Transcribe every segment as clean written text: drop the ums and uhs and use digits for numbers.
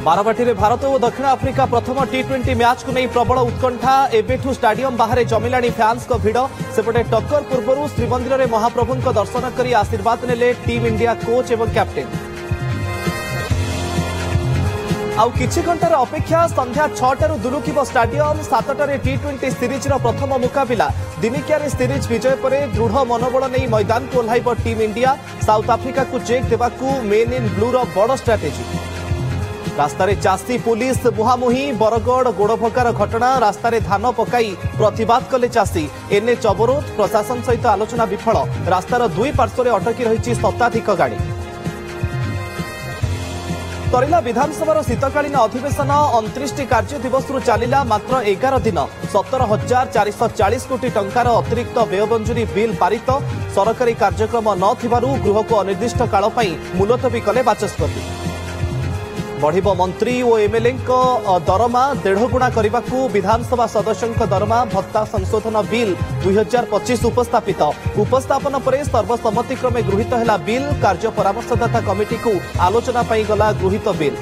बारवाटी में भारत और दक्षिण आफ्रिका प्रथम टी20 मैच को नहीं प्रबल उत्कंठा एबेठू स्टाडियम बाहर जमिलानी फैंस को भिड़ सेपटे टक्कर पूर्व श्रीमंदिर में महाप्रभु दर्शन कर आशीर्वाद नेले टीम इंडिया कोच एवं कैप्टेन। आउ किछि घंटार अपेक्षा संध्या 6टारू दुलुकिब स्टाडियम 7टारे टी20 सीरीज प्रथम मुकाबिला दिनिकिया सीरीज विजय पर दृढ़ मनोबल नहीं मैदान को ओह्लाइब टीम इंडिया साउथ आफ्रिका को चेक देवाकू मेन इन ब्लूर बड़ स्ट्राटेजी। रास्तार चाषी पुलिस मुहांमुही बरगड़ गोड़भगार घटना रास्तार धान पकाई प्रतिवाद कले चाषी एनएच अवरोध प्रशासन सहित आलोचना विफल रास्तार दुई पार्श्व अटकी रही शताधिक गाड़ी। तरिला विधानसभा शीतकालीन अधिवेशन 29 कार्य दिवस चलिला मात्र 11 दिन 17,440 कोटी टंकार अतिरिक्त व्यय मंजूरी बिल पारित सरकारी कार्यक्रम नथिबारु गृह को अनिर्दिष्ट काल पई मुलतवी कले बाचस्पति। बढ़िब मंत्री और एमएलए दरमा 1.5 गुणा करने विधानसभा सदस्यों दरमा भत्ता संशोधन बिल 2025 उपस्थापन पर सर्वसम्मतिक्रमे गृहीत है बिल कार्य परामर्शदाता कमिटी को आलोचना गला गृहीत बिल।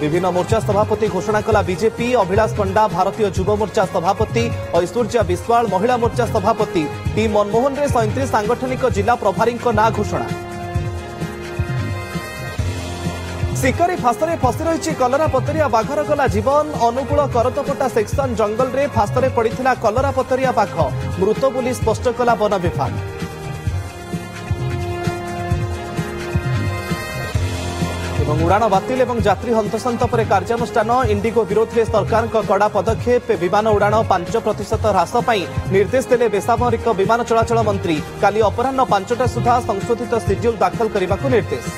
विभिन्न मोर्चा सभापति घोषणा कला बीजेपी अभिलाष पंडा भारतीय युव मोर्चा सभापति ऐश्वर्या विश्वाल महिला मोर्चा सभापति टी मनमोहन रे 37 सांगठनिक जिला प्रभारी ना घोषणा। शिकारी फासरे फसी रही कलरापतरिया बाघर गला जीवन अनुकूल करतपटा सेक्शन जंगल रे फासरे पड़िथिला कलरापतरिया बाघ मृत बोली स्पष्ट कला वन विभाग। उड़ाण बातिल एवं यात्री हंतसंत पर कार्यानुष्ठान इंडिगो विरोध में सरकार कड़ा पदक्षेप विमान उड़ाण 5% ह्रास निर्देश देले बेसामरिक विमान चलाचल मंत्री काली अपराह्न 5टा सुधा संशोधित शेड्यूल दाखल करने को निर्देश।